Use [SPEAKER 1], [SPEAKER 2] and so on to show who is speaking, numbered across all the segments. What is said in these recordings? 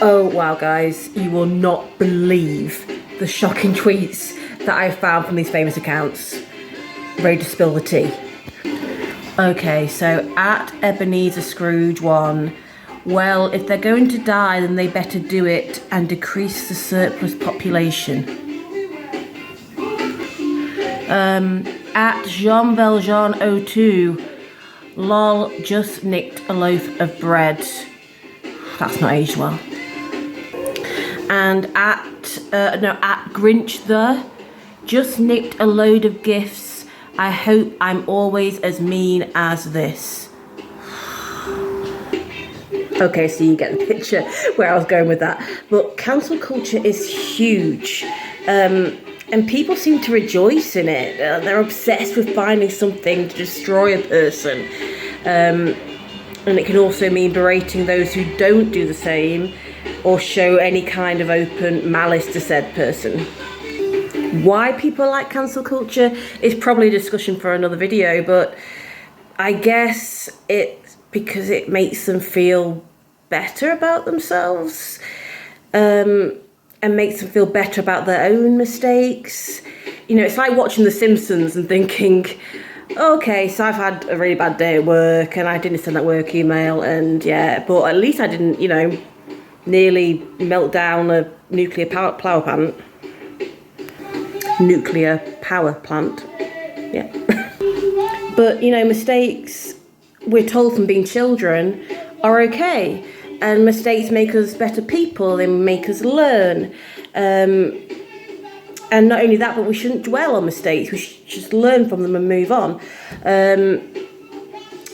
[SPEAKER 1] Oh wow guys, you will not believe the shocking tweets that I found from these famous accounts. Ready to spill the tea. Okay, so at Ebenezer Scrooge 1, well, if they're going to die, then they better do it and decrease the surplus population. At Jean Valjean 02, lol, just nicked a loaf of bread. That's not aged well. And at Grinch just nicked a load of gifts. I hope I'm always as mean as this. Okay, so you get the picture where I was going with that. But cancel culture is huge. And people seem to rejoice in it. They're obsessed with finding something to destroy a person. And it can also mean berating those who don't do the same or show any kind of open malice to said person. Why people like cancel culture is probably a discussion for another video, but I guess it's because it makes them feel better about themselves, and makes them feel better about their own mistakes. You know, it's like watching The Simpsons and thinking, okay, so I've had a really bad day at work and I didn't send that work email, and yeah, but at least I didn't, you know, nearly melt down a nuclear power plant. Yeah. But, you know, mistakes, we're told from being children, are okay. And mistakes make us better people, they make us learn. And not only that, but we shouldn't dwell on mistakes, we should just learn from them and move on.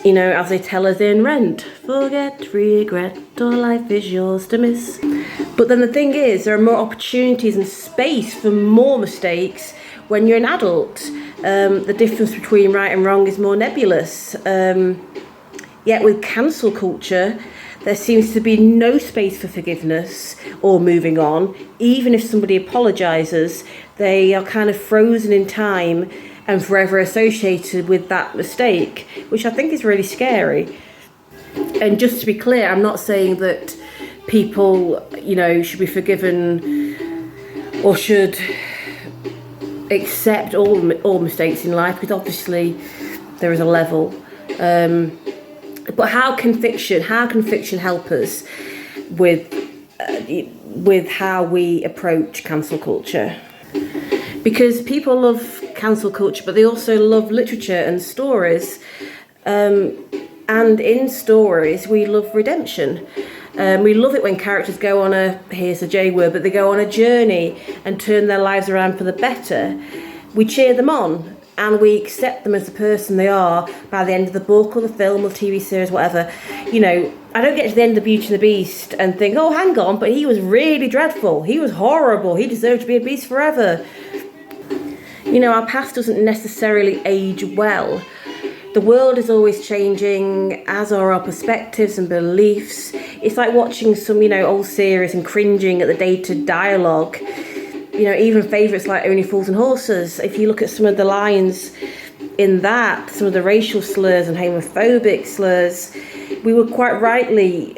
[SPEAKER 1] You know, as they tell us in Rent, forget, regret, all life is yours to miss. But then the thing is, there are more opportunities and space for more mistakes when you're an adult. The difference between right and wrong is more nebulous. Yet with cancel culture, there seems to be no space for forgiveness or moving on. Even if somebody apologises, they are kind of frozen in time and forever associated with that mistake, which I think is really scary. And just to be clear, I'm not saying that people, you know, should be forgiven or should accept all mistakes in life, because obviously there is a level. But how can fiction help us with how we approach cancel culture? Because people love cancel culture, but they also love literature and stories. And in stories, we love redemption. We love it when characters go on here's a J word, but they go on a journey and turn their lives around for the better. We cheer them on and we accept them as the person they are by the end of the book or the film or TV series, whatever. You know, I don't get to the end of Beauty and the Beast and think, oh, hang on, but he was really dreadful. He was horrible. He deserved to be a beast forever. You know, our past doesn't necessarily age well. The world is always changing, as are our perspectives and beliefs. It's like watching some, you know, old series and cringing at the dated dialogue. You know, even favourites like Only Fools and Horses. If you look at some of the lines in that, some of the racial slurs and homophobic slurs, it would quite rightly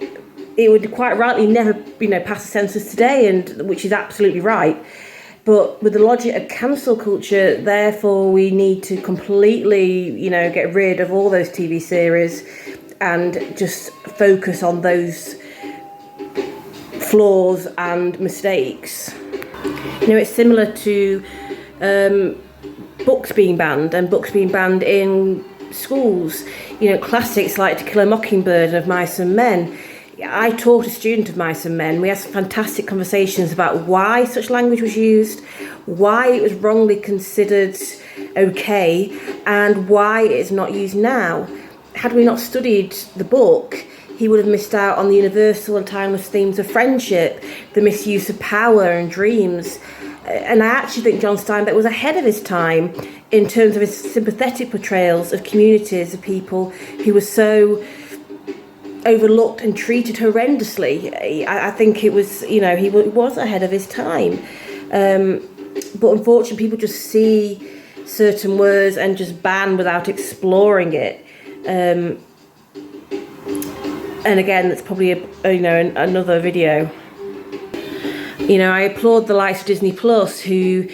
[SPEAKER 1] never, you know, pass the census today, and which is absolutely right. But with the logic of cancel culture, therefore, we need to completely, you know, get rid of all those TV series and just focus on those flaws and mistakes. You know, it's similar to books being banned in schools. You know, classics like To Kill a Mockingbird and Of Mice and Men. I taught a student of Mice and Men. We had some fantastic conversations about why such language was used, why it was wrongly considered okay, and why it is not used now. Had we not studied the book, he would have missed out on the universal and timeless themes of friendship, the misuse of power and dreams. And I actually think John Steinbeck was ahead of his time in terms of his sympathetic portrayals of communities, of people who were so overlooked and treated horrendously. I think it was, you know, he was ahead of his time. But unfortunately, people just see certain words and just ban without exploring it. And again, that's probably another video. You know, I applaud the likes of Disney Plus, who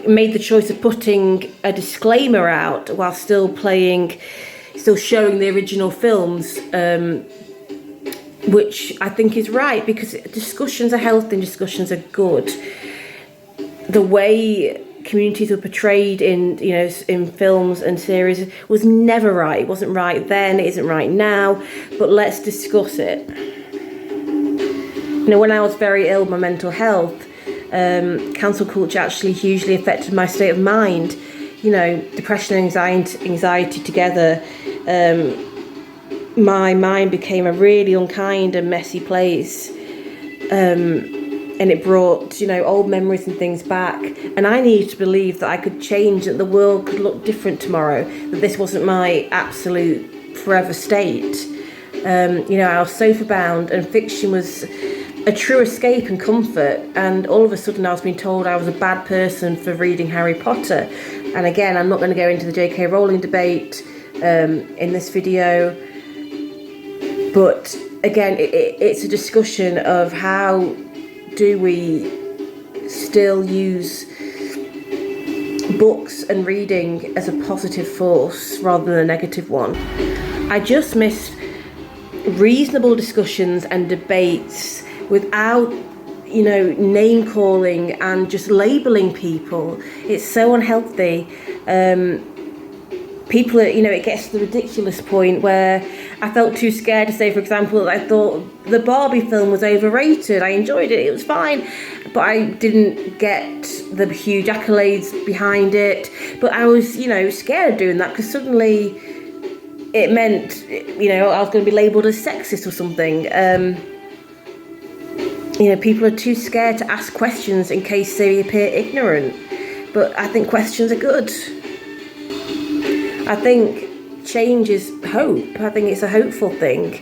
[SPEAKER 1] made the choice of putting a disclaimer out while still showing the original films, which I think is right, because discussions are healthy and discussions are good. The way communities were portrayed in films and series was never right. It wasn't right then, it isn't right now, but let's discuss it. You know, when I was very ill with my mental health, cancel culture actually hugely affected my state of mind. You know, depression and anxiety together, my mind became a really unkind and messy place. And it brought, old memories and things back. And I needed to believe that I could change, that the world could look different tomorrow, that this wasn't my absolute forever state. I was sofa bound, and fiction was a true escape and comfort. And all of a sudden I was being told I was a bad person for reading Harry Potter. And again, I'm not going to go into the J.K. Rowling debate in this video. But again, it's a discussion of how do we still use books and reading as a positive force rather than a negative one. I just miss reasonable discussions and debates without, name calling and just labelling people. It's so unhealthy. People are, it gets to the ridiculous point where I felt too scared to say, for example, that I thought the Barbie film was overrated. I enjoyed it, it was fine, but I didn't get the huge accolades behind it. But I was, scared of doing that, because suddenly it meant, I was going to be labelled as sexist or something. People are too scared to ask questions in case they appear ignorant. But I think questions are good. I think change is hope. I think it's a hopeful thing.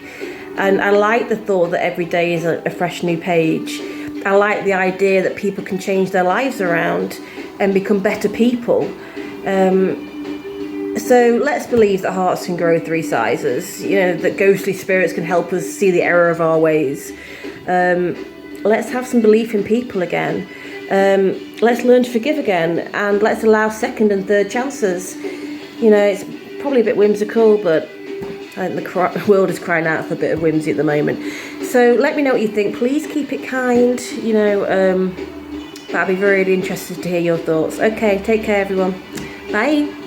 [SPEAKER 1] And I like the thought that every day is a fresh new page. I like the idea that people can change their lives around and become better people. So let's believe that hearts can grow 3 sizes, that ghostly spirits can help us see the error of our ways. Let's have some belief in people again. Let's learn to forgive again, and let's allow second and third chances. It's probably a bit whimsical, but I think the world is crying out for a bit of whimsy at the moment. So let me know what you think. Please keep it kind. I'd be really interested to hear your thoughts. Okay, take care, everyone. Bye.